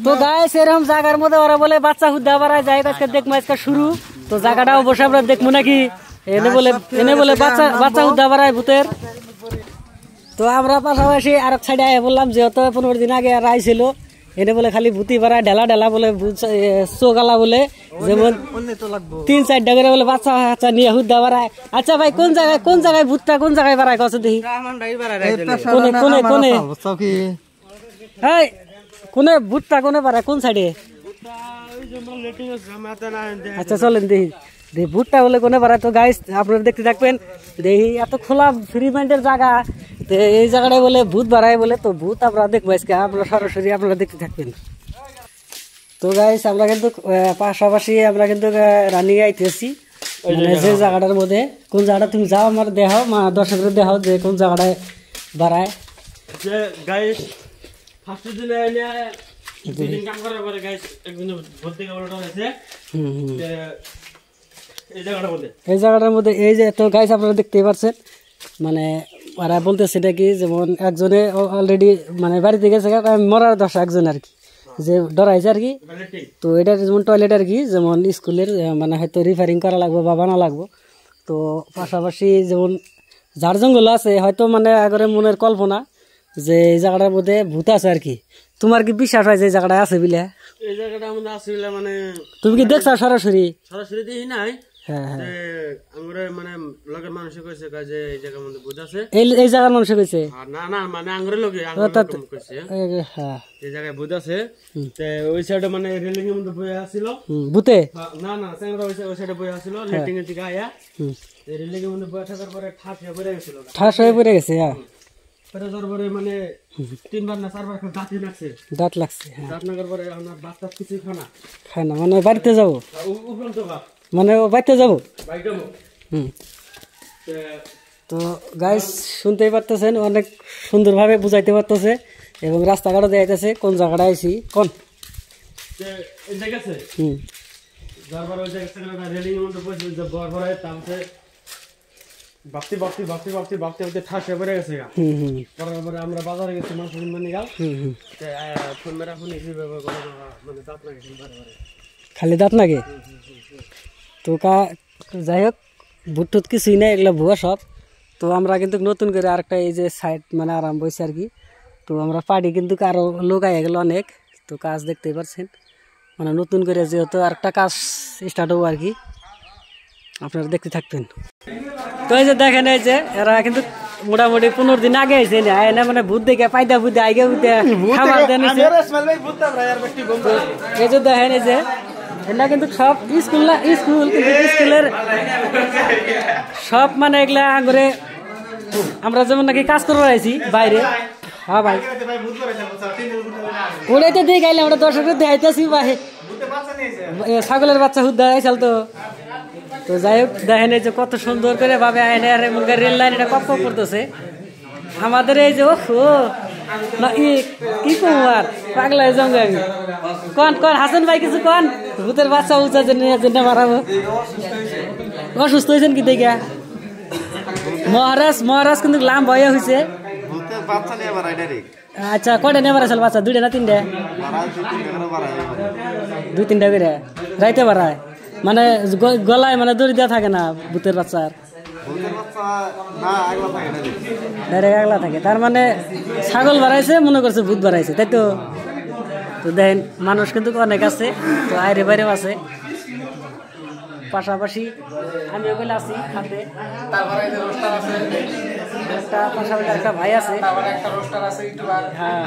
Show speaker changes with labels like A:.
A: তো গাইস এরকম জায়গার মধ্যে ওরা বলে বাচ্চা হুদ্দা বাড়ায় যায় আজকে দেখবো আজকে শুরু তো জায়গাটা অবশ্যই আমরা দেখবো নাকি এনে বলে বাচ্চা হুদ্দা বাড়ায় ভূতের তো আমরা পাশাপাশি আর এক সাইডে বললাম যেহেতু 15 দিন আগে আর আইছিল এনে বলে খালি ভূতি বাড়া ঢেলা বলে চোগালা বলে যেমন 3-4টা করে বলে বাচ্চা নিয়ে হুদ্দা বাড়ায়। আচ্ছা ভাই কোন জায়গায় ভূতটা কোন জায়গায় বাড়ায় কত দেখি কোনে ভূতটা কোনে বাড়ায় কোন সাইডে? আচ্ছা চলেন দেখি ভূতটা বলে কোনে বাড়ায়। তো গাইস আপনারা দেখতে থাকবেন দেখি এত খোলা ফ্রি মাইন্ডের জায়গা এই জায়গাটায় বলে ভূত বাড়ায় বলে তো ভূত আপনারা দেখবো আজকে আপনারা সরাসরি আপনারা দেখতে থাকবেন। তো গাইস আমরা কিন্তু পাশাপাশি আমরা কিন্তু রানিং আইতেছি যে জায়গাটার মধ্যে কোন জায়গাটা তুমি যাও আমার দেখাও দর্শকদের দেখাও যে কোন জায়গাটায় বাড়ায়।
B: যে গাইস ফার্স্ট দিনে দিন কাম করার পরে গাইস একদিন ভর্তি কামড়টা হয়েছে এই জায়গাটার মধ্যে এই যে তো গাইস আপনারা দেখতেই পাচ্ছেন মানে ওরা বলতেছে এটা কি যেমন একজনে অলরেডি মানে বাড়িতে গেছে মরার দশা একজন আর কি যে ডরাইছে আর কি। তো এটা যেমন টয়লেট আর কি যেমন স্কুলের মানে হয়তো রিপেয়ারিং করা লাগবে বা বানা লাগবো। তো পাশাপাশি যেমন ঝাড় জঙ্গল আছে হয়তো মানে আগরে মনের কল্পনা যে এই জায়গাটার মধ্যে ভূত আছে আর কি। তোমার কি বিশ্বাস হয় যে এই জায়গাটা আছে বিলে? এই জায়গাটা আমাদের আছে বিলে মানে
A: তুমি কি দেখছো সরাসরি?
B: সরাসরি দেখি নাই।
A: হ্যাঁ
B: আমরা মানে লগের মানুষ কইছে যে এই জায়গার মধ্যে ভূত আছে
A: এই জায়গার মানুষ কইছে
B: না মানে আঙ্গুরের লগে কইছে
A: হ্যাঁ এই
B: জায়গায় ভূত আছে। তে ওই সাইডে মানে রেলিং এর মধ্যে বইয়া ছিল
A: ভূতে
B: না স্যাংরা ওই সাইডে বইয়া ছিল লেটিং এর দিকে আয়া এই রেলিং এর মধ্যে বইয়া থাকার পরে ঠাস হয়ে পড়ে গেছে পরে মানে 3বার না 4বার দাঁত লাগছে দাঁত লাগার পরে আমরা বাচ্চা কিছু খায় না
A: মানে বাড়িতে যাবো মানে বাড়িতে যাবো। তো গাইস শুনতেই পারতেছেন অনেক সুন্দরভাবে বুঝাইতে পারতেছে এবং রাস্তাঘাটও দেখাইতেছে কোন জায়গাটা আইছি কোন
B: আমরা বাজারে গেছি
A: খালি দাঁত লাগে। তো যাই হোক ভূত টুত কিছুই নাই এগুলো ভুয়া সব। তো আমরা কিন্তু নতুন করে আরেকটা এই যে সাইড মানে আরাম বইছে আর কি। তো আমরা পার্টি কিন্তু আরো লোক আগে গেল অনেক। তো কাজ দেখতেই পাচ্ছেন মানে নতুন করে যেহেতু আরেকটা কাজ স্টার্ট হবো আর কি আপনারা দেখতে থাকবেন। তো এই যে দেখেন এই যে এরা কিন্তু মোটামুটি 15 দিন আগে আইছে না মানে ভূত দেখে পাইদা ভূতে আগে ভূতে খাবার দেন এই যে দেখেন এই যে এটা কিন্তু সব স্কুল কিন্তু স্কুলের সব মানে এগুলা করে আমরা যেমন নাকি কাজ করে আইছি বাইরে। হ্যাঁ ভাই ওটাই তো দিয়ে গাইলে আমরা দর্শকের দেখাইতেছি ভাই ছাগলের বাচ্চা হুদ্দা আইসাল তো। তো যাই হোক দেখেন এই যে কত সুন্দর করে ভাবে আইনে আর রেল লাইন এটা কপ করতেছে আমাদের এই যে কি কুমার পাগলা জঙ্গে কন হাসান ভাই কিছু কন ভূতের বাচ্চা উঁচা জন্য মারাবো অসুস্থ হয়েছেন কি দেখে মহারাজ কিন্তু লাম ভয় হয়েছে। আচ্ছা কয়টা নিয়ে বাড়াইছিল বাচ্চা 2টা না 3টা? 2-3টা করে রাইতে বাড়ায় মানে গলায় মানে দড়ি দেওয়া থাকে না ভূতের বাচ্চার ডাইরেক্ট আগলা থাকে তার মানে ছাগল বাড়াইছে মনে করছে ভূত বাড়াইছে তাই তো। তো দেখেন মানুষ কিন্তু অনেক আছে তো আইরে বাইরেও আছে পাশাপাশি আমি ওগুলো আছি হাতে পাশাপাশি একটা ভাই আছে হ্যাঁ।